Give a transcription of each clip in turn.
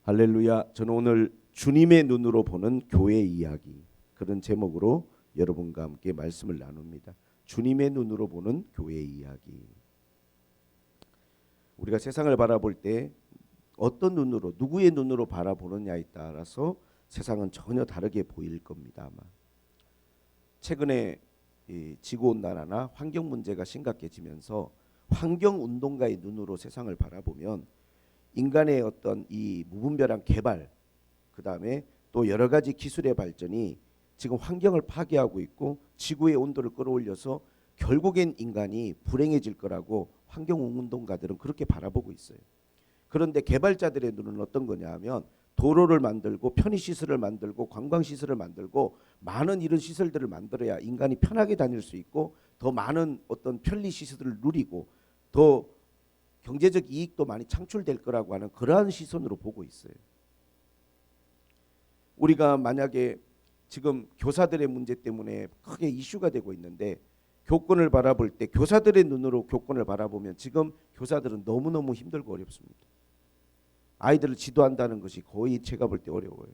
할렐루야. 저는 오늘 주님의 눈으로 보는 교회 이야기, 그런 제목으로 여러분과 함께 말씀을 나눕니다. 주님의 눈으로 보는 교회 이야기. 우리가 세상을 바라볼 때 어떤 눈으로, 누구의 눈으로 바라보느냐에 따라서 세상은 전혀 다르게 보일 겁니다. 아마 최근에 이 지구온난화나 환경 문제가 심각해지면서 환경운동가의 눈으로 세상을 바라보면 인간의 어떤 이 무분별한 개발, 그 다음에 또 여러 가지 기술의 발전이 지금 환경을 파괴하고 있고 지구의 온도를 끌어올려서 결국엔 인간이 불행해질 거라고 환경운동가들은 그렇게 바라보고 있어요. 그런데 개발자들의 눈은 어떤 거냐 하면 도로를 만들고 편의시설을 만들고 관광시설을 만들고 많은 이런 시설들을 만들어야 인간이 편하게 다닐 수 있고 더 많은 어떤 편리시설을 누리고 더 경제적 이익도 많이 창출될 거라고 하는 그러한 시선으로 보고 있어요. 우리가 만약에 지금 교사들의 문제 때문에 크게 이슈가 되고 있는데 교권을 바라볼 때 교사들의 눈으로 교권을 바라보면 지금 교사들은 너무너무 힘들고 어렵습니다. 아이들을 지도한다는 것이 거의 제가 볼 때 어려워요.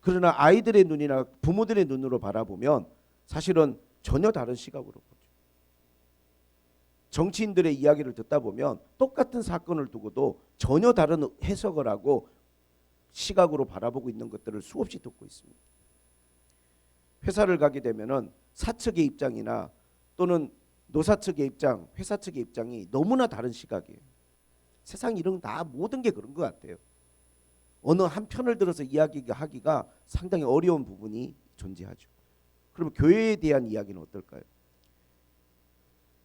그러나 아이들의 눈이나 부모들의 눈으로 바라보면 사실은 전혀 다른 시각으로 보죠. 정치인들의 이야기를 듣다 보면 똑같은 사건을 두고도 전혀 다른 해석을 하고 시각으로 바라보고 있는 것들을 수없이 듣고 있습니다. 회사를 가게 되면은 사측의 입장이나 또는 노사 측의 입장, 회사 측의 입장이 너무나 다른 시각이에요. 세상 이런 다 모든 게 그런 것 같아요. 어느 한 편을 들어서 이야기하기가 상당히 어려운 부분이 존재하죠. 그러면 교회에 대한 이야기는 어떨까요?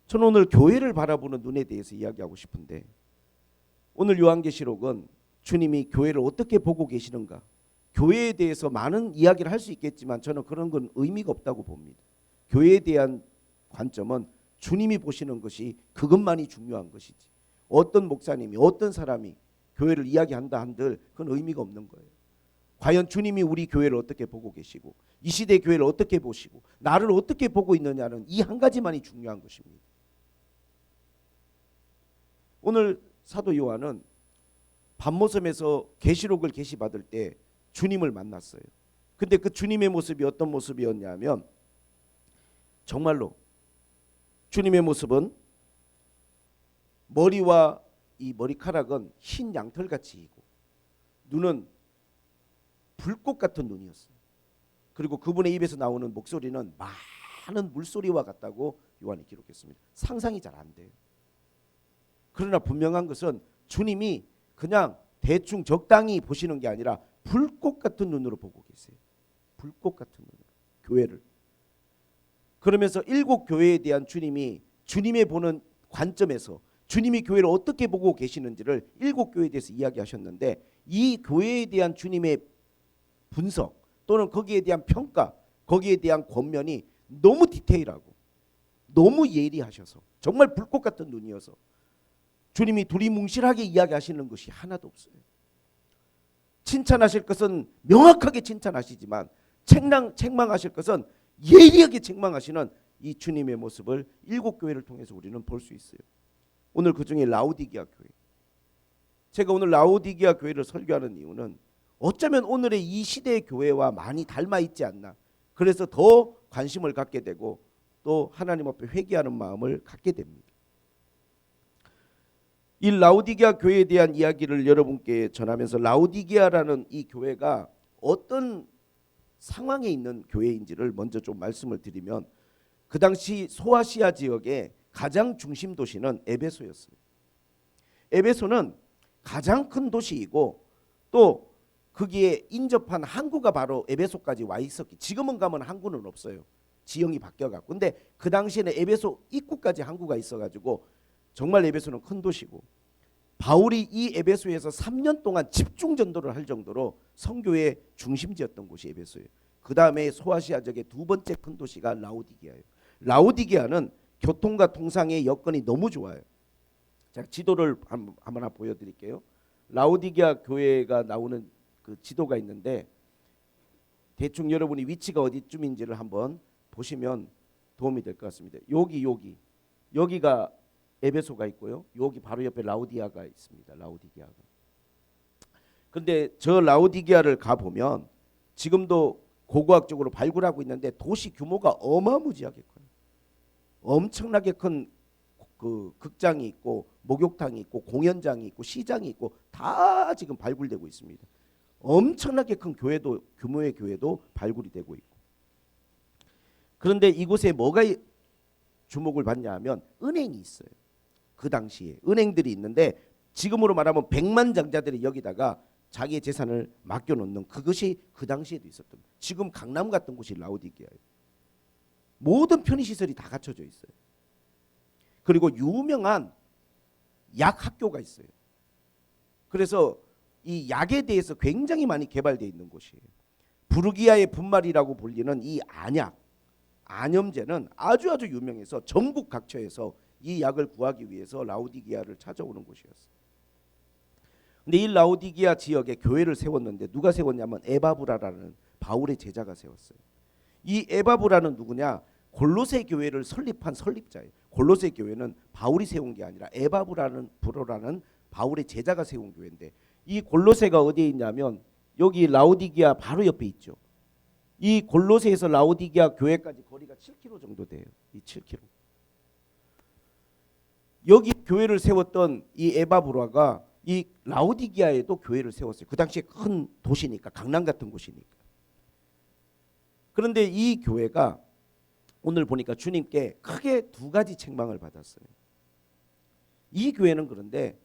저는 오늘 교회를 바라보는 눈에 대해서 이야기하고 싶은데, 오늘 요한계시록은 주님이 교회를 어떻게 보고 계시는가, 교회에 대해서 많은 이야기를 할 수 있겠지만 저는 그런 건 의미가 없다고 봅니다. 교회에 대한 관점은 주님이 보시는 것이 그것만이 중요한 것이지, 어떤 목사님이 어떤 사람이 교회를 이야기한다 한들 그건 의미가 없는 거예요. 과연 주님이 우리 교회를 어떻게 보고 계시고 이 시대 교회를 어떻게 보시고 나를 어떻게 보고 있느냐는 이 한 가지만이 중요한 것입니다. 오늘 사도 요한은 밤모섬에서 계시록을 계시받을 때 주님을 만났어요. 근데 그 주님의 모습이 어떤 모습이었냐면 정말로 주님의 모습은 머리와 이 머리카락은 흰 양털같이 이고 눈은 불꽃 같은 눈이었어요. 그리고 그분의 입에서 나오는 목소리는 많은 물소리와 같다고 요한이 기록했습니다. 상상이 잘 안 돼요. 그러나 분명한 것은 주님이 그냥 대충 적당히 보시는 게 아니라 불꽃 같은 눈으로 보고 계세요. 불꽃 같은 눈으로 교회를. 그러면서 일곱 교회에 대한 주님이 주님의 보는 관점에서 주님이 교회를 어떻게 보고 계시는지를 일곱 교회에 대해서 이야기하셨는데, 이 교회에 대한 주님의 분석 또는 거기에 대한 평가, 거기에 대한 권면이 너무 디테일하고 너무 예리하셔서 정말 불꽃 같은 눈이어서 주님이 두리뭉실하게 이야기하시는 것이 하나도 없어요. 칭찬하실 것은 명확하게 칭찬하시지만 책망하실 것은 예리하게 책망하시는 이 주님의 모습을 일곱 교회를 통해서 우리는 볼 수 있어요. 오늘 그중에 라오디게아 교회, 제가 오늘 라오디게아 교회를 설교하는 이유는 어쩌면 오늘의 이 시대의 교회와 많이 닮아 있지 않나, 그래서 더 관심을 갖게 되고 또 하나님 앞에 회개하는 마음을 갖게 됩니다. 이 라오디게아 교회에 대한 이야기를 여러분께 전하면서 라오디게아라는 이 교회가 어떤 상황에 있는 교회인지를 먼저 좀 말씀을 드리면, 그 당시 소아시아 지역의 가장 중심 도시는 에베소였어요. 에베소는 가장 큰 도시이고 또 거기에 인접한 항구가 바로 에베소까지 와 있었기, 지금은 가면 항구는 없어요. 지형이 바뀌어갖고. 근데 그 당시에는 에베소 입구까지 항구가 있어가지고 정말 에베소는 큰 도시고, 바울이 이 에베소에서 3년 동안 집중 전도를 할 정도로 선교의 중심지였던 곳이 에베소예요. 그 다음에 소아시아 지역의 두 번째 큰 도시가 라오디게아예요. 라오디게아는 교통과 통상의 여건이 너무 좋아요. 제가 지도를 하나 보여드릴게요. 라오디게아 교회가 나오는 그 지도가 있는데 대충 여러분이 위치가 어디쯤인지를 한번 보시면 도움이 될 것 같습니다. 여기가 에베소가 있고요. 여기 바로 옆에 라오디게아가 있습니다. 라오디게아가. 근데 저 라오디게아를 가 보면 지금도 고고학적으로 발굴하고 있는데 도시 규모가 어마무지하게 커요. 엄청나게 큰 그 극장이 있고 목욕탕이 있고 공연장이 있고 시장이 있고 다 지금 발굴되고 있습니다. 엄청나게 큰 교회도 규모의 교회도 발굴이 되고 있고. 그런데 이곳에 뭐가 주목을 받냐 하면 은행이 있어요. 그 당시에 은행들이 있는데 지금으로 말하면 백만장자들이 여기다가 자기의 재산을 맡겨놓는 그것이 그 당시에도 있었던 거예요. 지금 강남 같은 곳이 라오디게아예요. 모든 편의시설이 다 갖춰져 있어요. 그리고 유명한 약 학교가 있어요. 그래서 이 약에 대해서 굉장히 많이 개발되어 있는 곳이에요. 부르기아의 분말이라고 불리는 이 안약, 안염제는 아주 유명해서 전국 각처에서 이 약을 구하기 위해서 라오디게아를 찾아오는 곳이었어요. 근데 이 라오디게아 지역에 교회를 세웠는데 누가 세웠냐면 에바브라라는 바울의 제자가 세웠어요. 이 에바브라는 누구냐? 골로새 교회를 설립한 설립자예요. 골로새 교회는 바울이 세운 게 아니라 에바브라는 바울의 제자가 세운 교회인데 이 골로새가 어디에 있냐면 여기 라오디게아 바로 옆에 있죠. 이 골로새에서 라오디게아 교회까지 거리가 7km 정도 돼요. 이 7km. 여기 교회를 세웠던 이 에바브라가 이 라오디게아에도 교회를 세웠어요. 그 당시에 큰 도시니까 강남 같은 곳이니까. 그런데 이 교회가 오늘 보니까 주님께 크게 두 가지 책망을 받았어요. 이 교회는 그런데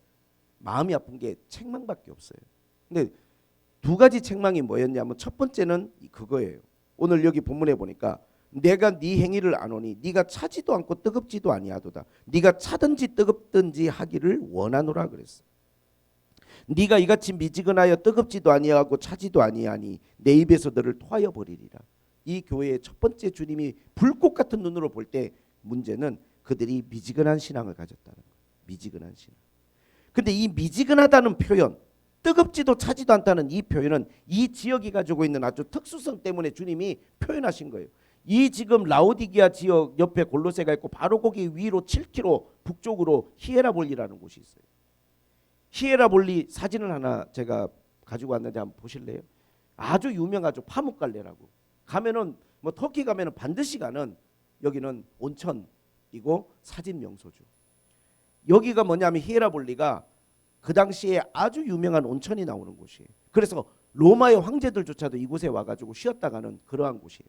마음이 아픈 게 책망밖에 없어요. 근데 두 가지 책망이 뭐였냐면 첫 번째는 그거예요. 오늘 여기 본문에 보니까 내가 네 행위를 아노니 네가 차지도 않고 뜨겁지도 아니하도다. 네가 차든지 뜨겁든지 하기를 원하노라 그랬어. 네가 이같이 미지근하여 뜨겁지도 아니하고 차지도 아니하니 내 입에서 너를 토하여 버리리라. 이 교회의 첫 번째 주님이 불꽃 같은 눈으로 볼 때 문제는 그들이 미지근한 신앙을 가졌다는 거예요. 미지근한 신앙. 근데 이 미지근하다는 표현, 뜨겁지도 차지도 않다는 이 표현은 이 지역이 가지고 있는 아주 특수성 때문에 주님이 표현하신 거예요. 이 지금 라오디게아 지역 옆에 골로새가 있고 바로 거기 위로 7km 북쪽으로 히에라볼리라는 곳이 있어요. 히에라볼리 사진을 하나 제가 가지고 왔는데 한번 보실래요? 아주 유명하죠. 파묵갈레라고. 가면은 뭐 터키 가면은 반드시 가는 여기는 온천이고 사진 명소죠. 여기가 뭐냐면 히에라볼리가 그 당시에 아주 유명한 온천이 나오는 곳이에요. 그래서 로마의 황제들조차도 이곳에 와가지고 쉬었다 가는 그러한 곳이에요.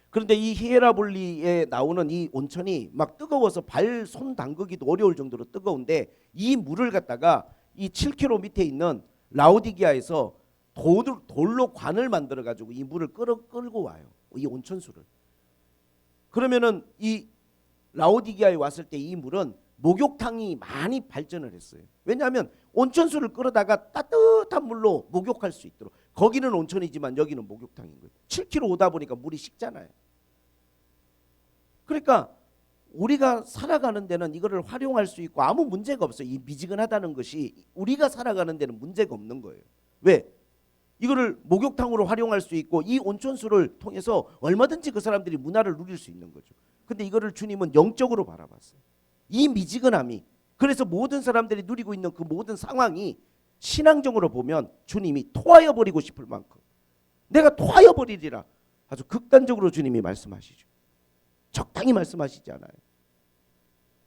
그런데 이 히에라볼리에 나오는 이 온천이 막 뜨거워서 발 손 담그기도 어려울 정도로 뜨거운데 이 물을 갖다가 이 7km 밑에 있는 라오디게아에서 돌로 관을 만들어 가지고 이 물을 끌고 와요. 이 온천수를. 그러면은 이 라오디게아에 왔을 때 이 물은 목욕탕이 많이 발전을 했어요. 왜냐하면 온천수를 끌어다가 따뜻한 물로 목욕할 수 있도록. 거기는 온천이지만 여기는 목욕탕인 거예요. 7km 오다 보니까 물이 식잖아요. 그러니까 우리가 살아가는 데는 이거를 활용할 수 있고 아무 문제가 없어요. 이 미지근하다는 것이 우리가 살아가는 데는 문제가 없는 거예요. 왜? 이거를 목욕탕으로 활용할 수 있고 이 온천수를 통해서 얼마든지 그 사람들이 문화를 누릴 수 있는 거죠. 근데 이거를 주님은 영적으로 바라봤어요. 이 미지근함이, 그래서 모든 사람들이 누리고 있는 그 모든 상황이 신앙적으로 보면 주님이 토하여 버리고 싶을 만큼 내가 토하여 버리리라 아주 극단적으로 주님이 말씀하시죠. 적당히 말씀하시지 않아요.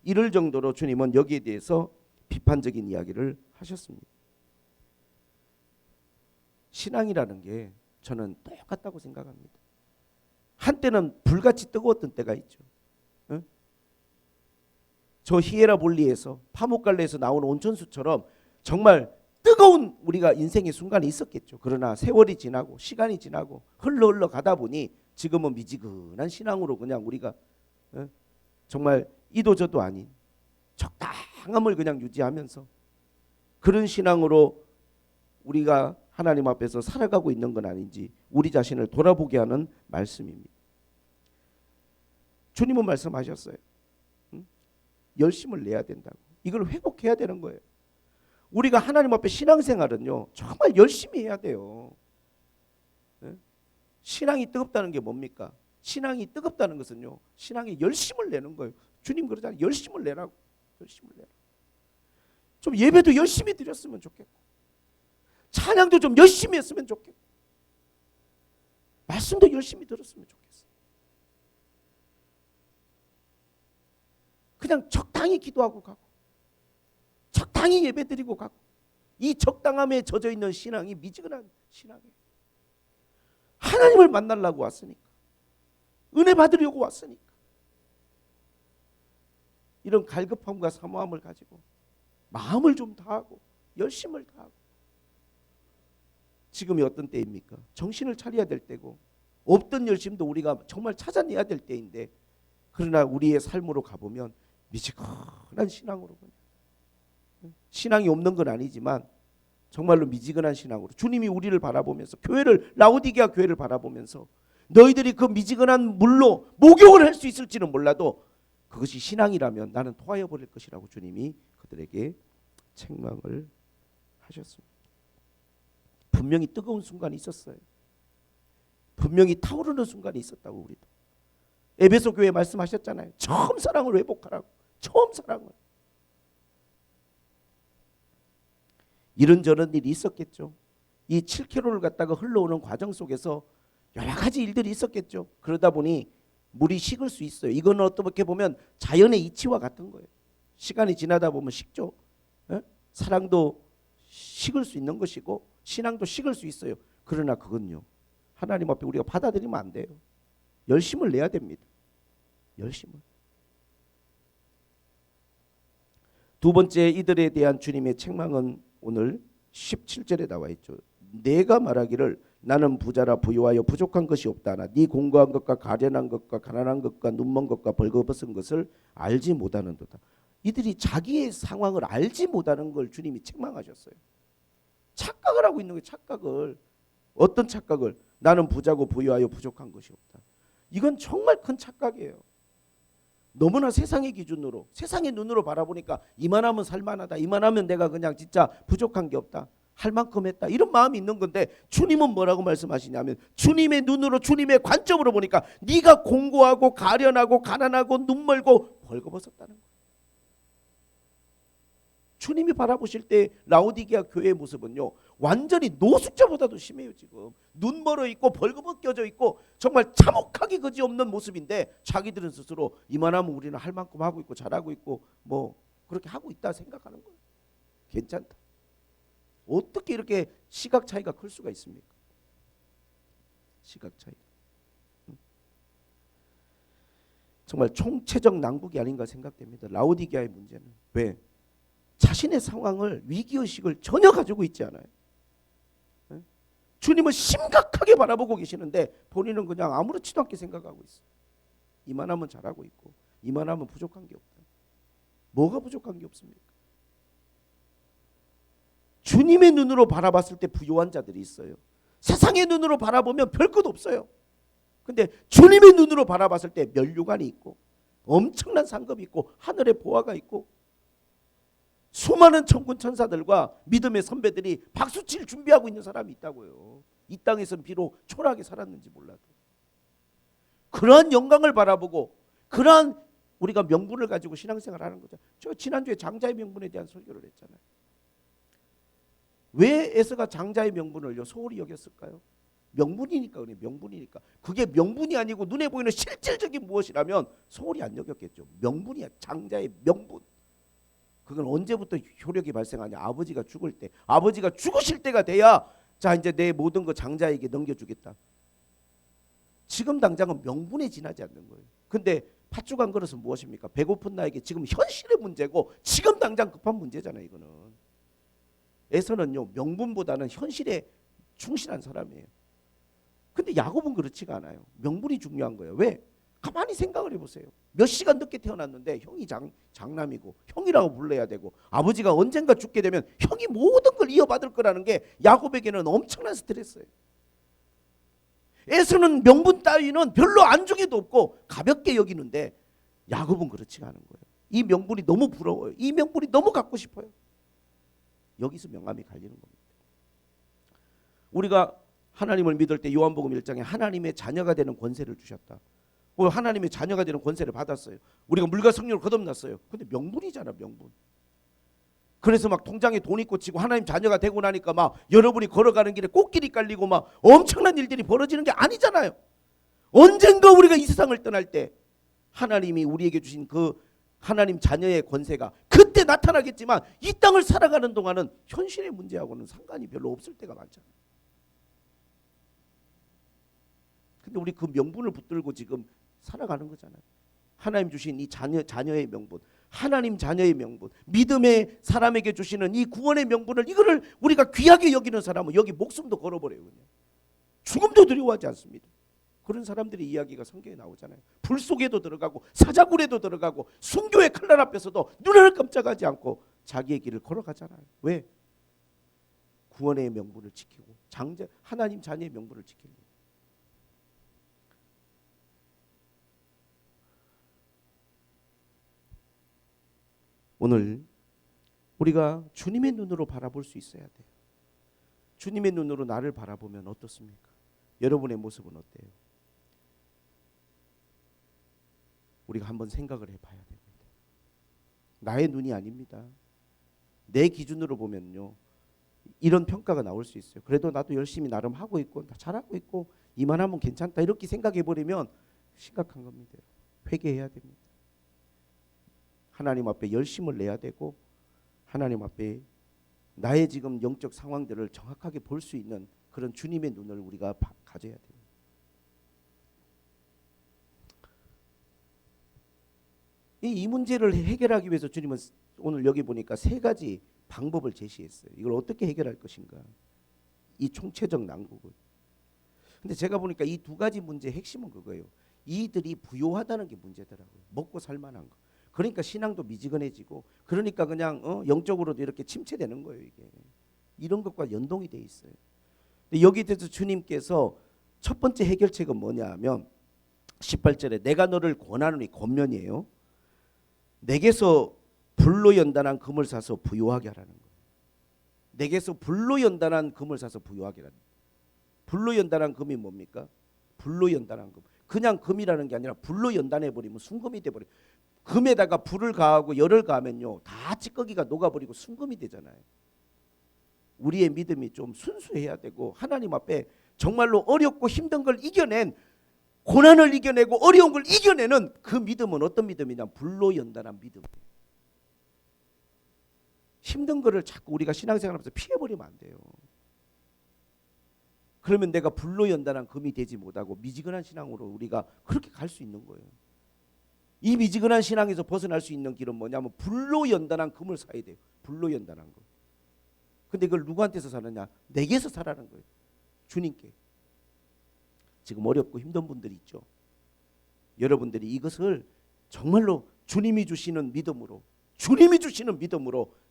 이럴 정도로 주님은 여기에 대해서 비판적인 이야기를 하셨습니다. 신앙이라는 게 저는 똑같다고 생각합니다. 한때는 불같이 뜨거웠던 때가 있죠. 응? 저 히에라볼리에서 파묵갈레에서 나오는 온천수처럼 정말 뜨거운 우리가 인생의 순간이 있었겠죠. 그러나 세월이 지나고 시간이 지나고 흘러 가다 보니 지금은 미지근한 신앙으로 그냥 우리가 정말 이도저도 아닌 적당함을 그냥 유지하면서 그런 신앙으로 우리가 하나님 앞에서 살아가고 있는 건 아닌지 우리 자신을 돌아보게 하는 말씀입니다. 주님은 말씀하셨어요. 열심을 내야 된다고. 이걸 회복해야 되는 거예요. 우리가 하나님 앞에 신앙생활은요 정말 열심히 해야 돼요. 신앙이 뜨겁다는 게 뭡니까? 신앙이 뜨겁다는 것은요 신앙에 열심을 내는 거예요. 주님 그러잖아요. 열심을 내라고. 열심을 내라. 좀 예배도 열심히 드렸으면 좋겠고 찬양도 좀 열심히 했으면 좋겠고 말씀도 열심히 들었으면 좋겠어요. 그냥 적당히 기도하고 가고 적당히 예배드리고 가고 이 적당함에 젖어 있는 신앙이 미지근한 신앙이에요. 하나님을 만나려고 왔으니까 은혜 받으려고 왔으니까 이런 갈급함과 사모함을 가지고 마음을 좀 다하고 열심을 다하고 지금이 어떤 때입니까? 정신을 차려야 될 때고 없던 열심도 우리가 정말 찾아내야 될 때인데 그러나 우리의 삶으로 가보면 미지근한 신앙으로 신앙이 없는 건 아니지만 정말로 미지근한 신앙으로 주님이 우리를 바라보면서 교회를 라오디게아 교회를 바라보면서 너희들이 그 미지근한 물로 목욕을 할 수 있을지는 몰라도 그것이 신앙이라면 나는 토하여 버릴 것이라고 주님이 그들에게 책망을 하셨습니다. 분명히 뜨거운 순간이 있었어요. 분명히 타오르는 순간이 있었다고 우리도. 에베소 교회 말씀하셨잖아요. 처음 사랑을 회복하라고. 처음 사랑을. 이런저런 일이 있었겠죠. 이 7km를 갔다가 흘러오는 과정 속에서 여러 가지 일들이 있었겠죠. 그러다 보니 물이 식을 수 있어요. 이거는 어떻게 보면 자연의 이치와 같은 거예요. 시간이 지나다 보면 식죠. 에? 사랑도 식을 수 있는 것이고 신앙도 식을 수 있어요. 그러나 그건요. 하나님 앞에 우리가 받아들이면 안 돼요. 열심을 내야 됩니다. 열심을. 두 번째 이들에 대한 주님의 책망은 오늘 17절에 나와 있죠. 내가 말하기를 나는 부자라 부유하여 부족한 것이 없다나 네 공고한 것과 가련한 것과 가난한 것과 눈먼 것과 벌거벗은 것을 알지 못하는도다. 이들이 자기의 상황을 알지 못하는 걸 주님이 책망하셨어요. 착각을 하고 있는 거예요. 착각을. 어떤 착각을? 나는 부자고 부유하여 부족한 것이 없다. 이건 정말 큰 착각이에요. 너무나 세상의 기준으로 세상의 눈으로 바라보니까 이만하면 살만하다. 이만하면 내가 그냥 진짜 부족한 게 없다. 할 만큼 했다. 이런 마음이 있는 건데 주님은 뭐라고 말씀하시냐면 주님의 눈으로 주님의 관점으로 보니까 네가 공고하고 가련하고 가난하고 눈멀고 벌거벗었다는 거예요. 주님이 바라보실 때 라오디게아 교회의 모습은요 완전히 노숙자보다도 심해요. 지금 눈 멀어 있고 벌거벗겨져 있고 정말 참혹하기 그지없는 모습인데 자기들은 스스로 이만하면 우리는 할 만큼 하고 있고 잘하고 있고 뭐 그렇게 하고 있다 생각하는 거예요. 괜찮다. 어떻게 이렇게 시각 차이가 클 수가 있습니까? 시각 차이. 정말 총체적 난국이 아닌가 생각됩니다. 라오디게아의 문제는. 왜? 자신의 상황을 위기의식을 전혀 가지고 있지 않아요. 주님을 심각하게 바라보고 계시는데 본인은 그냥 아무렇지도 않게 생각하고 있어요. 이만하면 잘하고 있고 이만하면 부족한 게 없다. 뭐가 부족한 게 없습니까? 주님의 눈으로 바라봤을 때 부유한 자들이 있어요. 세상의 눈으로 바라보면 별것 없어요. 근데 주님의 눈으로 바라봤을 때 면류관이 있고 엄청난 상급이 있고 하늘의 보화가 있고 수많은 천군 천사들과 믿음의 선배들이 박수칠 준비하고 있는 사람이 있다고요. 이 땅에서는 비록 초라하게 살았는지 몰라도 그러한 영광을 바라보고 그러한 우리가 명분을 가지고 신앙생활을 하는 거죠. 저 지난주에 장자의 명분에 대한 설교를 했잖아요. 왜 에서가 장자의 명분을 소홀히 여겼을까요? 명분이니까 그래. 명분이니까. 그게 명분이 아니고 눈에 보이는 실질적인 무엇이라면 소홀히 안 여겼겠죠. 명분이야. 장자의 명분. 그건 언제부터 효력이 발생하냐? 아버지가 죽을 때. 아버지가 죽으실 때가 돼야 자 이제 내 모든 거 장자에게 넘겨주겠다. 지금 당장은 명분에 지나지 않는 거예요. 근데 팥죽 한 그릇은 무엇입니까? 배고픈 나에게 지금 현실의 문제고 지금 당장 급한 문제잖아요. 이거는. 에서는요 명분보다는 현실에 충실한 사람이에요. 근데 야곱은 그렇지가 않아요. 명분이 중요한 거예요. 왜? 가만히 생각을 해보세요. 몇 시간 늦게 태어났는데 형이 장남이고 형이라고 불러야 되고 아버지가 언젠가 죽게 되면 형이 모든 걸 이어받을 거라는 게 야곱에게는 엄청난 스트레스예요. 에서는 명분 따위는 별로 안중에도 없고 가볍게 여기는데 야곱은 그렇지가 않은 거예요. 이 명분이 너무 부러워요. 이 명분이 너무 갖고 싶어요. 여기서 명함이 갈리는 겁니다. 우리가 하나님을 믿을 때 요한복음 1장에 하나님의 자녀가 되는 권세를 주셨다. 하나님의 자녀가 되는 권세를 받았어요. 우리가 물과 성령을 거듭났어요. 근데 명분이잖아. 명분. 그래서 막 통장에 돈이 꽂히고 하나님 자녀가 되고 나니까 막 여러분이 걸어가는 길에 꽃길이 깔리고 막 엄청난 일들이 벌어지는 게 아니잖아요. 언젠가 우리가 이 세상을 떠날 때 하나님이 우리에게 주신 그 하나님 자녀의 권세가 그때 나타나겠지만 이 땅을 살아가는 동안은 현실의 문제하고는 상관이 별로 없을 때가 많잖아요. 근데 우리 그 명분을 붙들고 지금 살아가는 거잖아요. 하나님 주신 이 자녀의 명분, 하나님 자녀의 명분, 믿음의 사람에게 주시는 이 구원의 명분을 이거를 우리가 귀하게 여기는 사람은 여기 목숨도 걸어버려요. 그냥. 죽음도 두려워하지 않습니다. 그런 사람들의 이야기가 성경에 나오잖아요. 불 속에도 들어가고 사자굴에도 들어가고 순교의 칼날 앞에서도 눈을 깜짝하지 않고 자기의 길을 걸어가잖아요. 왜? 구원의 명분을 지키고 하나님 자녀의 명분을 지키는 거예요. 오늘 우리가 주님의 눈으로 바라볼 수 있어야 돼요. 주님의 눈으로 나를 바라보면 어떻습니까? 여러분의 모습은 어때요? 우리가 한번 생각을 해봐야 됩니다. 나의 눈이 아닙니다. 내 기준으로 보면요, 이런 평가가 나올 수 있어요. 그래도 나도 열심히 나름 하고 있고 잘하고 있고 이만하면 괜찮다 이렇게 생각해버리면 심각한 겁니다. 회개해야 됩니다. 하나님 앞에 열심을 내야 되고 하나님 앞에 나의 지금 영적 상황들을 정확하게 볼 수 있는 그런 주님의 눈을 우리가 가져야 됩니다. 이 문제를 해결하기 위해서 주님은 오늘 여기 보니까 세 가지 방법을 제시했어요. 이걸 어떻게 해결할 것인가. 이 총체적 난국을. 근데 제가 보니까 이 두 가지 문제의 핵심은 그거예요. 이들이 부요하다는 게 문제더라고요. 먹고 살만한 거. 그러니까 신앙도 미지근해지고 그러니까 그냥 영적으로도 이렇게 침체되는 거예요. 이게. 이런 것과 연동이 돼 있어요. 근데 여기에 대해서 주님께서 첫 번째 해결책은 뭐냐 하면 18절에 내가 너를 권하노니 권면이에요. 내게서 불로 연단한 금을 사서 부요하게 하라는 거예요. 내게서 불로 연단한 금을 사서 부요하게 하라는 거예요. 불로 연단한 금이 뭡니까? 불로 연단한 금. 그냥 금이라는 게 아니라 불로 연단해버리면 순금이 돼버려요. 금에다가 불을 가하고 열을 가하면요 다 찌꺼기가 녹아버리고 순금이 되잖아요. 우리의 믿음이 좀 순수해야 되고 하나님 앞에 정말로 어렵고 힘든 걸 이겨낸 고난을 이겨내고 어려운 걸 이겨내는 그 믿음은 어떤 믿음이냐? 불로 연단한 믿음이에요. 힘든 거를 자꾸 우리가 신앙생활하면서 피해버리면 안 돼요. 그러면 내가 불로 연단한 금이 되지 못하고 미지근한 신앙으로 우리가 그렇게 갈 수 있는 거예요. 이 미지근한 신앙에서 벗어날 수 있는 길은 뭐냐면 불로 연단한 금을 사야 돼요. 불로 연단한 금. 근데 그걸 누구한테서 사느냐? 내게서 사라는 거예요. 주님께. 지금 어렵고 힘든 분들이 있죠. 여러분들이 이것을 정말로 주님이 주시는 믿음으로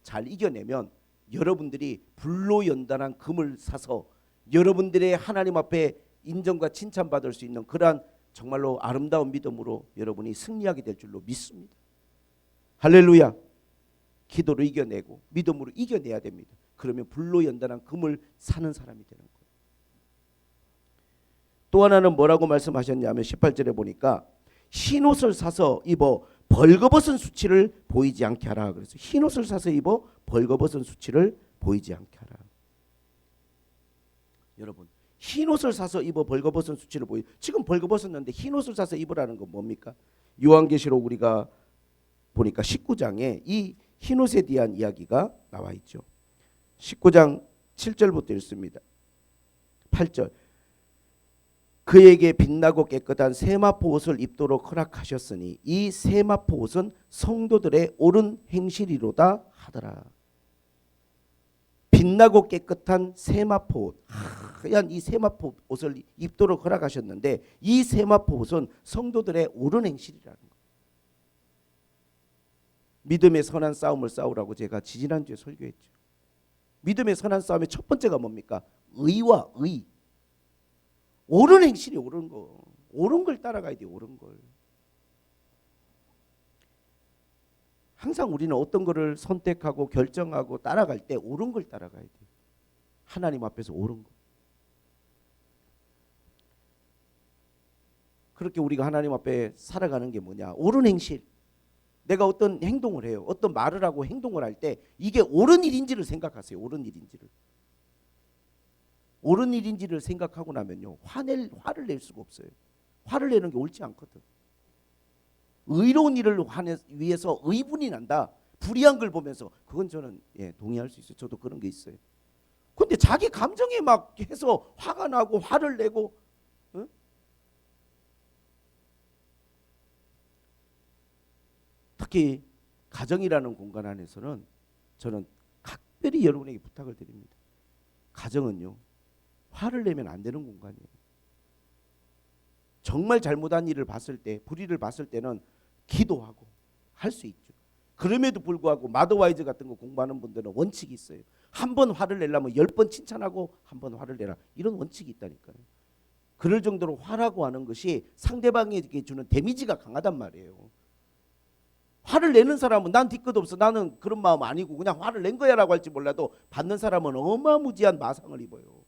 잘 이겨내면 여러분들이 불로 연단한 금을 사서 여러분들의 하나님 앞에 인정과 칭찬받을 수 있는 그러한 정말로 아름다운 믿음으로 여러분이 승리하게 될 줄로 믿습니다. 할렐루야. 기도로 이겨내고 믿음으로 이겨내야 됩니다. 그러면 불로 연단한 금을 사는 사람이 되는 거예요. 또 하나는 뭐라고 말씀하셨냐면 18절에 보니까 흰옷을 사서 입어 벌거벗은 수치를 보이지 않게 하라. 그래서 흰옷을 사서 입어 벌거벗은 수치를 보이지 않게 하라. 여러분 흰옷을 사서 입어 벌거벗은 수치를 지금 벌거벗었는데 흰옷을 사서 입으라는 건 뭡니까? 요한계시록 우리가 보니까 19장에 이 흰옷에 대한 이야기가 나와 있죠. 19장 7절부터 읽습니다. 8절 그에게 빛나고 깨끗한 세마포 옷을 입도록 허락하셨으니 이 세마포 옷은 성도들의 옳은 행실이로다 하더라. 빛나고 깨끗한 세마포 옷, 하얀 이 세마포 옷을 입도록 허락하셨는데 이 세마포 옷은 성도들의 옳은 행실이라는 거예요. 믿음의 선한 싸움을 싸우라고 제가 지지난주에 설교했죠. 믿음의 선한 싸움의 첫 번째가 뭡니까? 의와 의. 옳은 행실이 옳은 거. 옳은 걸 따라가야 돼요. 옳은 걸. 항상 우리는 어떤 거를 선택하고 결정하고 따라갈 때 옳은 걸 따라가야 돼요. 하나님 앞에서 옳은 거. 그렇게 우리가 하나님 앞에 살아가는 게 뭐냐? 옳은 행실. 내가 어떤 행동을 해요. 어떤 말을 하고 행동을 할 때 이게 옳은 일인지를 생각하세요. 옳은 일인지를. 옳은 일인지를 생각하고 나면요. 화를 낼 수가 없어요. 화를 내는 게 옳지 않거든. 의로운 일을 위해서 의분이 난다. 불의한 걸 보면서 그건 저는 동의할 수 있어요. 저도 그런 게 있어요. 근데 자기 감정에 막 해서 화가 나고 화를 내고 응? 특히 가정이라는 공간 안에서는 저는 각별히 여러분에게 부탁을 드립니다. 가정은요. 화를 내면 안 되는 공간이에요. 정말 잘못한 일을 봤을 때, 불의를 봤을 때는 기도하고 할 수 있죠. 그럼에도 불구하고 마더와이즈 같은 거 공부하는 분들은 원칙이 있어요. 한 번 화를 내려면 10번 칭찬하고 한 번 화를 내라. 이런 원칙이 있다니까요. 그럴 정도로 화라고 하는 것이 상대방에게 주는 데미지가 강하단 말이에요. 화를 내는 사람은 난 뒤끝 없어. 나는 그런 마음 아니고 그냥 화를 낸 거야라고 할지 몰라도 받는 사람은 어마무지한 마상을 입어요.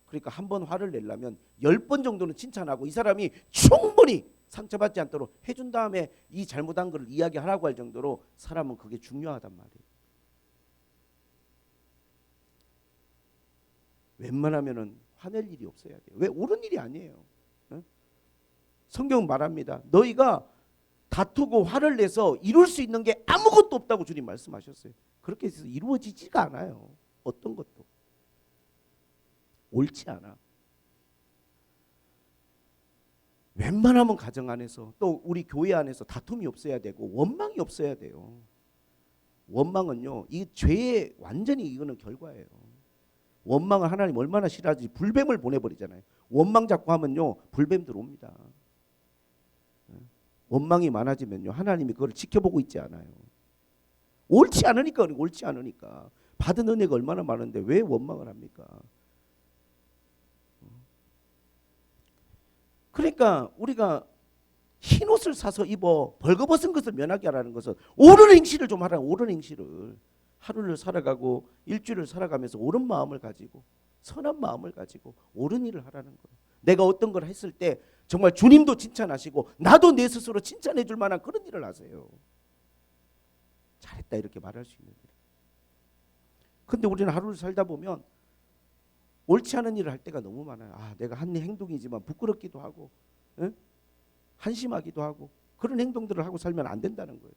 그러니까 한 번 화를 내려면 10번 정도는 칭찬하고 이 사람이 충분히 상처받지 않도록 해준 다음에 이 잘못한 것을 이야기하라고 할 정도로 사람은 그게 중요하단 말이에요. 웬만하면은 화낼 일이 없어야 돼요. 왜? 옳은 일이 아니에요. 성경 말합니다. 너희가 다투고 화를 내서 이룰 수 있는 게 아무것도 없다고 주님 말씀하셨어요. 그렇게 해서 이루어지지가 않아요. 어떤 것도. 옳지 않아. 웬만하면 가정 안에서 또 우리 교회 안에서 다툼이 없어야 되고 원망이 없어야 돼요. 원망은요, 이 죄의 완전히 이거는 결과예요. 원망을 하나님 얼마나 싫어하지. 불뱀을 보내버리잖아요. 원망 자꾸 하면요 불뱀 들어옵니다. 원망이 많아지면요 하나님이 그걸 지켜보고 있지 않아요. 옳지 않으니까 옳지 않으니까. 받은 은혜가 얼마나 많은데 왜 원망을 합니까? 그러니까 우리가 흰 옷을 사서 입어 벌거벗은 것을 면하게 하라는 것은 옳은 행실을 좀 하라. 옳은 행실을. 하루를 살아가고 일주일을 살아가면서 옳은 마음을 가지고 선한 마음을 가지고 옳은 일을 하라는 거예요. 내가 어떤 걸 했을 때 정말 주님도 칭찬하시고 나도 내 스스로 칭찬해 줄 만한 그런 일을 하세요. 잘했다 이렇게 말할 수 있는 일. 근데 우리는 하루를 살다 보면 옳지 않은 일을 할 때가 너무 많아요. 내가 한 행동이지만 부끄럽기도 하고 한심하기도 하고 그런 행동들을 하고 살면 안 된다는 거예요.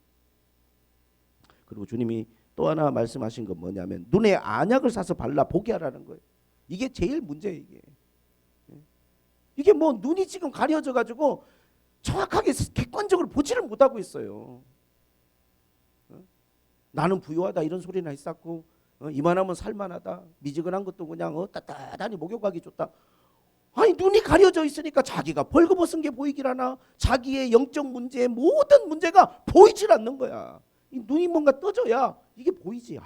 그리고 주님이 또 하나 말씀하신 건 뭐냐면 눈에 안약을 사서 발라 보게 하라는 거예요. 이게 제일 문제예요. 이게 뭐 눈이 지금 가려져 가지고 정확하게 객관적으로 보지를 못하고 있어요. 나는 부유하다 이런 소리나 했었고 이만하면 살만하다. 미지근한 것도 그냥 따뜻하니 목욕하기 좋다. 아니 눈이 가려져 있으니까 자기가 벌거벗은 게 보이길 하나. 자기의 영적 문제의 모든 문제가 보이질 않는 거야. 이 눈이 뭔가 떠져야 이게 보이지.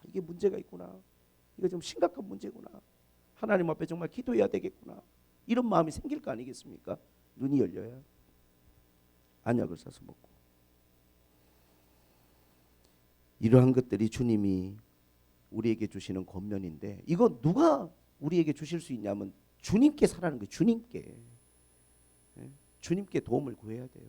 이게 문제가 있구나. 이거 좀 심각한 문제구나. 하나님 앞에 정말 기도해야 되겠구나. 이런 마음이 생길 거 아니겠습니까? 눈이 열려야. 안약을 사서 먹고. 이러한 것들이 주님이 우리에게 주시는 권면인데 이거 누가 우리에게 주실 수 있냐면 주님께 살라는 거예요. 주님께 도움을 구해야 돼요.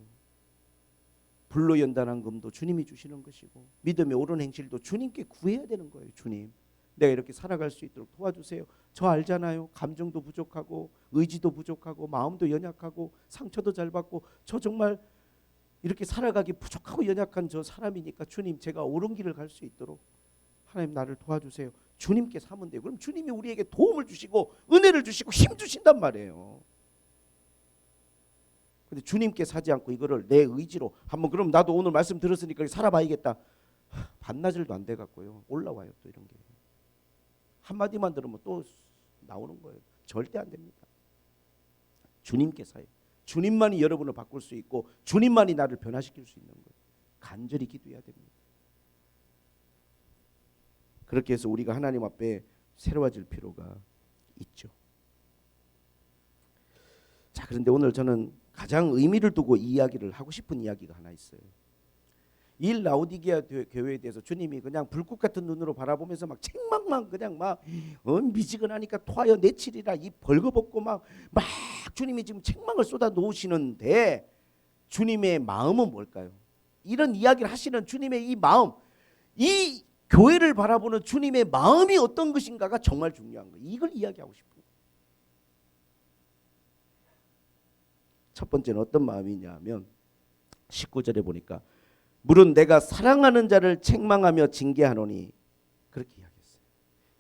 불로 연단한 금도 주님이 주시는 것이고 믿음의 옳은 행실도 주님께 구해야 되는 거예요. 주님, 내가 이렇게 살아갈 수 있도록 도와주세요. 저 알잖아요. 감정도 부족하고 의지도 부족하고 마음도 연약하고 상처도 잘 받고 저 정말 이렇게 살아가기 부족하고 연약한 저 사람이니까 주님 제가 옳은 길을 갈 수 있도록 하나님 나를 도와주세요. 주님께 사면 돼요. 그럼 주님이 우리에게 도움을 주시고 은혜를 주시고 힘 주신단 말이에요. 근데 주님께 사지 않고 이거를 내 의지로 한번 그럼 나도 오늘 말씀 들었으니까 살아봐야겠다. 반나절도 안 돼 갖고요. 올라와요 또 이런 게. 한마디만 들으면 또 나오는 거예요. 절대 안 됩니다. 주님께 사요. 주님만이 여러분을 바꿀 수 있고 주님만이 나를 변화시킬 수 있는 거예요. 간절히 기도해야 됩니다. 그렇게 해서 우리가 하나님 앞에 새로워질 필요가 있죠. 자, 그런데 오늘 저는 가장 의미를 두고 이 이야기를 하고 싶은 이야기가 하나 있어요. 이 라오디게아 교회에 대해서 주님이 그냥 불꽃 같은 눈으로 바라보면서 막 책망만 그냥 막 미지근하니까 토하여 내치리라 이 벌거벗고 막 주님이 지금 책망을 쏟아 놓으시는데 주님의 마음은 뭘까요? 이런 이야기를 하시는 주님의 이 마음, 이 교회를 바라보는 주님의 마음이 어떤 것인가가 정말 중요한 거예요. 이걸 이야기하고 싶은 거예요. 첫 번째는 어떤 마음이냐 하면 19절에 보니까 물은 내가 사랑하는 자를 책망하며 징계하노니 그렇게 이야기했어요.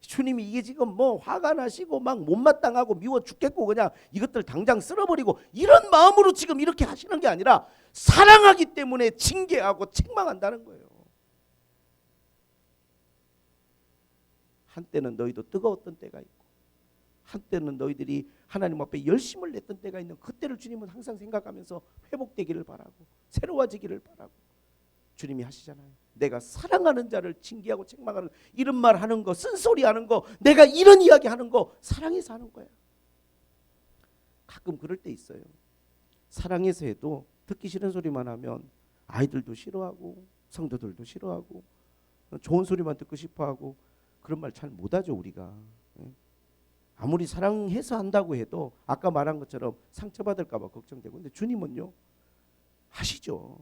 주님이 이게 지금 뭐 화가 나시고 막 못마땅하고 미워 죽겠고 그냥 이것들 당장 쓸어버리고 이런 마음으로 지금 이렇게 하시는 게 아니라 사랑하기 때문에 징계하고 책망한다는 거예요. 한때는 너희도 뜨거웠던 때가 있고 한때는 너희들이 하나님 앞에 열심을 냈던 때가 있는 그때를 주님은 항상 생각하면서 회복되기를 바라고 새로워지기를 바라고 주님이 하시잖아요. 내가 사랑하는 자를 징계하고 책망하는 이런 말 하는 거, 쓴소리 하는 거, 내가 이런 이야기 하는 거 사랑해서 하는 거야. 가끔 그럴 때 있어요. 사랑해서 해도 듣기 싫은 소리만 하면 아이들도 싫어하고 성도들도 싫어하고 좋은 소리만 듣고 싶어하고 그런 말 잘 못하죠 우리가. 아무리 사랑해서 한다고 해도 아까 말한 것처럼 상처받을까 봐 걱정되고. 근데 주님은요 하시죠.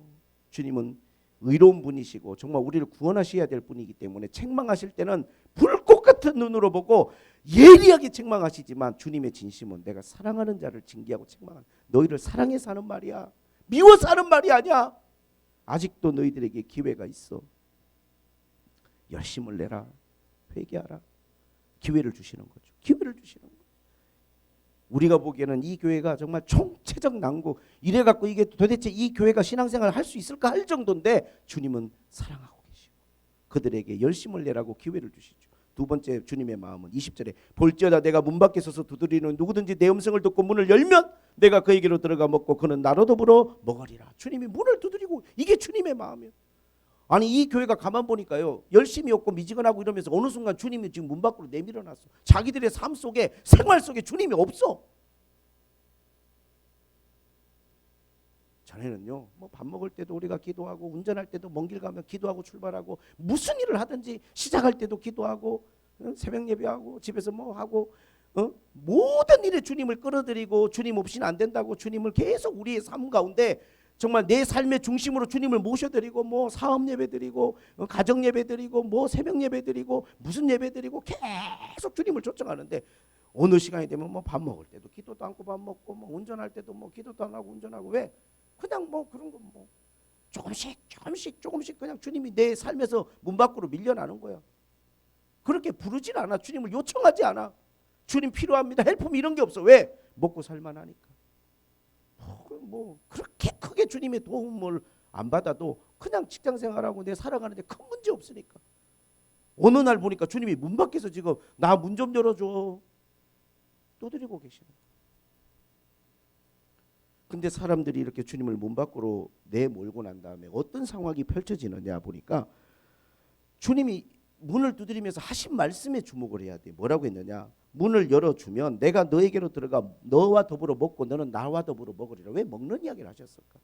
주님은 의로운 분이시고 정말 우리를 구원하셔야 될 분이기 때문에 책망하실 때는 불꽃 같은 눈으로 보고 예리하게 책망하시지만 주님의 진심은 내가 사랑하는 자를 징계하고 책망하는, 너희를 사랑해서 하는 말이야. 미워서 하는 말이 아니야. 아직도 너희들에게 기회가 있어. 열심을 내라. 회개하라. 기회를 주시는 거죠. 기회를 주시는 거예요. 우리가 보기에는 이 교회가 정말 총체적 난국, 이래갖고 이게 도대체 이 교회가 신앙생활을 할 수 있을까 할 정도인데 주님은 사랑하고 계시고 그들에게 열심을 내라고 기회를 주시죠. 두 번째 주님의 마음은 20절에 볼지어다 내가 문 밖에 서서 두드리는 누구든지 내 음성을 듣고 문을 열면 내가 그에게로 들어가 먹고 그는 나로 더불어 먹으리라. 주님이 문을 두드리고, 이게 주님의 마음이에요. 아니 이 교회가 가만 보니까요 열심히 없고 미지근하고 이러면서 어느 순간 주님이 지금 문 밖으로 내밀어놨어. 자기들의 삶 속에 생활 속에 주님이 없어. 전에는요 뭐 밥 먹을 때도 우리가 기도하고 운전할 때도 먼 길 가면 기도하고 출발하고 무슨 일을 하든지 시작할 때도 기도하고 새벽 예배하고 집에서 뭐 하고 모든 일에 주님을 끌어들이고 주님 없이는 안 된다고 주님을 계속 우리의 삶 가운데 정말 내 삶의 중심으로 주님을 모셔드리고 뭐 사업 예배드리고 가정 예배드리고 뭐 새벽 예배드리고 무슨 예배드리고 계속 주님을 초청하는데 어느 시간이 되면 뭐 밥 먹을 때도 기도도 않고 밥 먹고 뭐 운전할 때도 뭐 기도도 안 하고 운전하고. 왜? 그냥 뭐 그런 거 뭐 조금씩 그냥 주님이 내 삶에서 문 밖으로 밀려나는 거야. 그렇게 부르질 않아. 주님을 요청하지 않아. 주님 필요합니다. 헬프 이런 게 없어. 왜? 먹고 살만하니까. 뭐 그렇게 크게 주님의 도움을 안 받아도 그냥 직장 생활하고 내 살아가는데 큰 문제 없으니까. 어느 날 보니까 주님이 문 밖에서 지금 나 문 좀 열어줘 두드리고 계시는 거예요. 근데 사람들이 이렇게 주님을 문 밖으로 내몰고 난 다음에 어떤 상황이 펼쳐지느냐 보니까 주님이 문을 두드리면서 하신 말씀에 주목을 해야 돼. 뭐라고 했느냐? 문을 열어주면 내가 너에게로 들어가 너와 더불어 먹고 너는 나와 더불어 먹으리라. 왜 먹는 이야기를 하셨을까?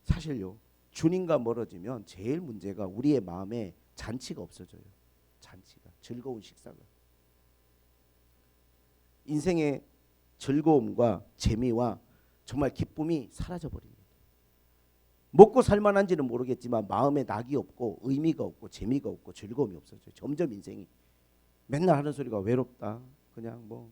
사실요 주님과 멀어지면 제일 문제가 우리의 마음에 잔치가 없어져요. 잔치가, 즐거운 식사가. 인생의 즐거움과 재미와 정말 기쁨이 사라져버립니다. 먹고 살만한지는 모르겠지만 마음에 낙이 없고 의미가 없고 재미가 없고 즐거움이 없어져요. 점점 인생이 맨날 하는 소리가 외롭다. 그냥 뭐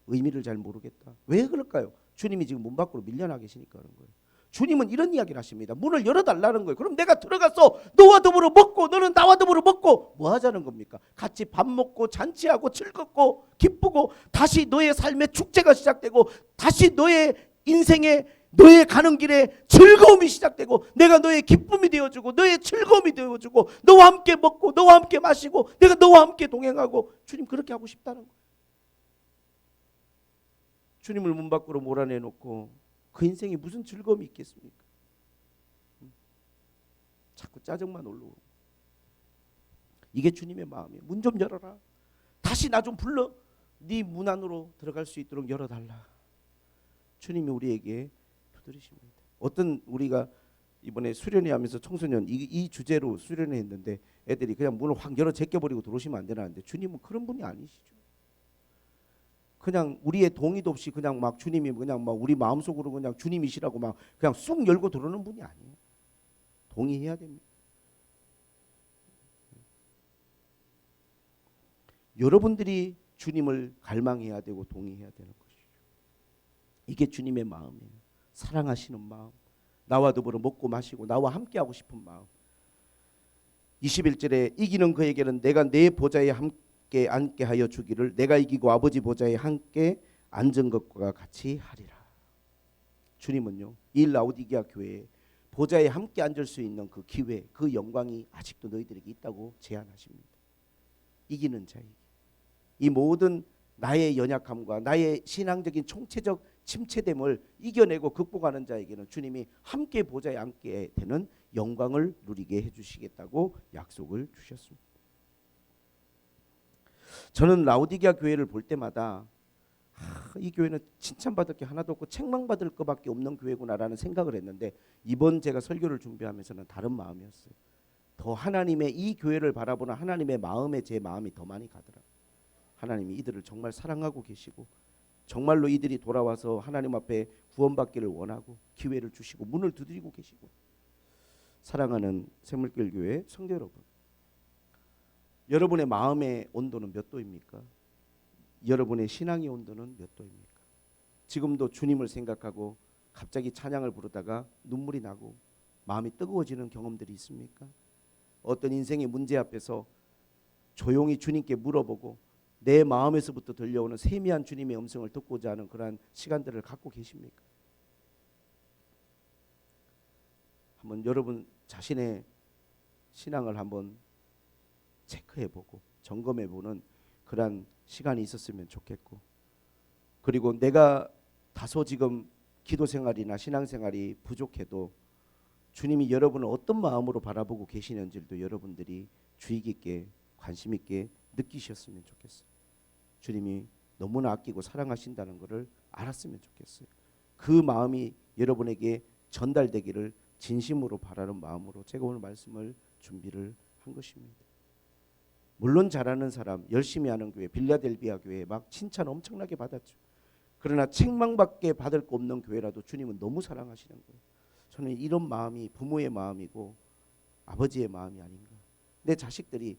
의미를 잘 모르겠다. 왜 그럴까요? 주님이 지금 문 밖으로 밀려나 계시니까 그런 거예요. 주님은 이런 이야기를 하십니다. 문을 열어달라는 거예요. 그럼 내가 들어가서 너와 더불어 먹고 너는 나와 더불어 먹고 뭐 하자는 겁니까? 같이 밥 먹고 잔치하고 즐겁고 기쁘고 다시 너의 삶의 축제가 시작되고 다시 너의 인생에 너의 가는 길에 즐거움이 시작되고 내가 너의 기쁨이 되어주고 너의 즐거움이 되어주고 너와 함께 먹고 너와 함께 마시고 내가 너와 함께 동행하고. 주님 그렇게 하고 싶다는 거예요. 주님을 문 밖으로 몰아내놓고 그 인생에 무슨 즐거움이 있겠습니까? 자꾸 짜증만 올라오고. 이게 주님의 마음이에요. 문 좀 열어라. 다시 나 좀 불러. 네 문 안으로 들어갈 수 있도록 열어달라. 주님이 우리에게 두드리십니다. 어떤 우리가 이번에 수련회 하면서 청소년 이 주제로 수련회 했는데 애들이 그냥 문을 확 열어 제껴버리고 들어오시면 안 되나는데 주님은 그런 분이 아니시죠. 그냥 우리의 동의도 없이 그냥 막 주님이 그냥 막 우리 마음속으로 그냥 주님이시라고 막 그냥 쑥 열고 들어오는 분이 아니에요. 동의해야 됩니다. 여러분들이 주님을 갈망해야 되고 동의해야 되는 것이죠. 이게 주님의 마음이에요. 사랑하시는 마음, 나와 더불어 먹고 마시고 나와 함께하고 싶은 마음. 21절에 이기는 그에게는 내가 내 보좌에 함께 앉게 하여 주기를 내가 이기고 아버지 보좌에 함께 앉은 것과 같이 하리라. 주님은요, 이 라오디게아 교회에 보좌에 함께 앉을 수 있는 그 기회, 그 영광이 아직도 너희들에게 있다고 제안하십니다. 이기는 자에게. 이 모든 나의 연약함과 나의 신앙적인 총체적 침체됨을 이겨내고 극복하는 자에게는 주님이 함께 보좌에 앉게 되는 영광을 누리게 해주시겠다고 약속을 주셨습니다. 저는 라오디게아 교회를 볼 때마다 이 교회는 칭찬받을 게 하나도 없고 책망받을 것밖에 없는 교회구나라는 생각을 했는데, 이번 제가 설교를 준비하면서는 다른 마음이었어요. 더 하나님의 이 교회를 바라보는 하나님의 마음에 제 마음이 더 많이 가더라고요. 하나님이 이들을 정말 사랑하고 계시고 정말로 이들이 돌아와서 하나님 앞에 구원받기를 원하고 기회를 주시고 문을 두드리고 계시고. 사랑하는 샘물길 교회 성도 여러분, 여러분의 마음의 온도는 몇 도입니까? 여러분의 신앙의 온도는 몇 도입니까? 지금도 주님을 생각하고 갑자기 찬양을 부르다가 눈물이 나고 마음이 뜨거워지는 경험들이 있습니까? 어떤 인생의 문제 앞에서 조용히 주님께 물어보고 내 마음에서부터 들려오는 세미한 주님의 음성을 듣고자 하는 그러한 시간들을 갖고 계십니까? 한번 여러분 자신의 신앙을 한번 체크해보고 점검해보는 그러한 시간이 있었으면 좋겠고, 그리고 내가 다소 지금 기도 생활이나 신앙 생활이 부족해도 주님이 여러분을 어떤 마음으로 바라보고 계시는지도 여러분들이 주의 깊게 관심 있게 느끼셨으면 좋겠어요. 주님이 너무나 아끼고 사랑하신다는 것을 알았으면 좋겠어요. 그 마음이 여러분에게 전달되기를 진심으로 바라는 마음으로 제가 오늘 말씀을 준비를 한 것입니다. 물론 잘하는 사람, 열심히 하는 교회, 빌라델비아 교회 막 칭찬 엄청나게 받았죠. 그러나 책망밖에 받을 거 없는 교회라도 주님은 너무 사랑하시는 거예요. 저는 이런 마음이 부모의 마음이고 아버지의 마음이 아닌가. 내 자식들이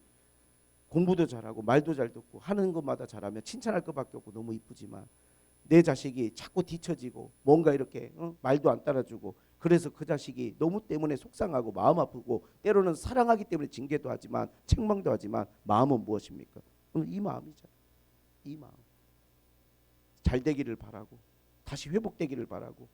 공부도 잘하고 말도 잘 듣고 하는 것마다 잘하면 칭찬할 것밖에 없고 너무 이쁘지만, 내 자식이 자꾸 뒤처지고 뭔가 이렇게 말도 안 따라주고, 그래서 그 자식이 너무 때문에 속상하고 마음 아프고 때로는 사랑하기 때문에 징계도 하지만 책망도 하지만 마음은 무엇입니까? 이 마음이잖아요. 이 마음. 잘 되기를 바라고 다시 회복되기를 바라고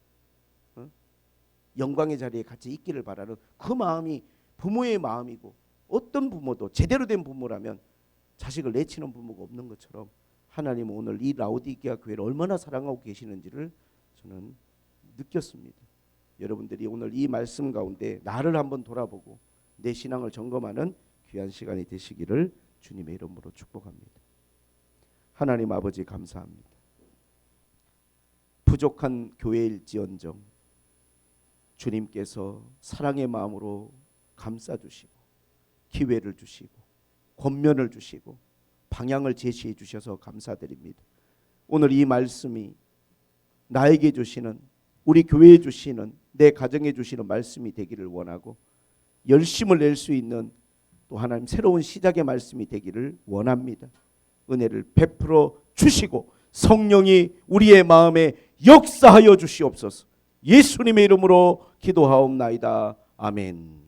영광의 자리에 같이 있기를 바라는 그 마음이 부모의 마음이고, 어떤 부모도 제대로 된 부모라면 자식을 내치는 부모가 없는 것처럼 하나님은 오늘 이 라오디게아 교회를 얼마나 사랑하고 계시는지를 저는 느꼈습니다. 여러분들이 오늘 이 말씀 가운데 나를 한번 돌아보고 내 신앙을 점검하는 귀한 시간이 되시기를 주님의 이름으로 축복합니다. 하나님 아버지 감사합니다. 부족한 교회일지언정 주님께서 사랑의 마음으로 감싸주시고 기회를 주시고 권면을 주시고 방향을 제시해 주셔서 감사드립니다. 오늘 이 말씀이 나에게 주시는, 우리 교회에 주시는, 내 가정에 주시는 말씀이 되기를 원하고 열심을 낼 수 있는 또 하나님 새로운 시작의 말씀이 되기를 원합니다. 은혜를 베풀어 주시고 성령이 우리의 마음에 역사하여 주시옵소서. 예수님의 이름으로 기도하옵나이다. 아멘.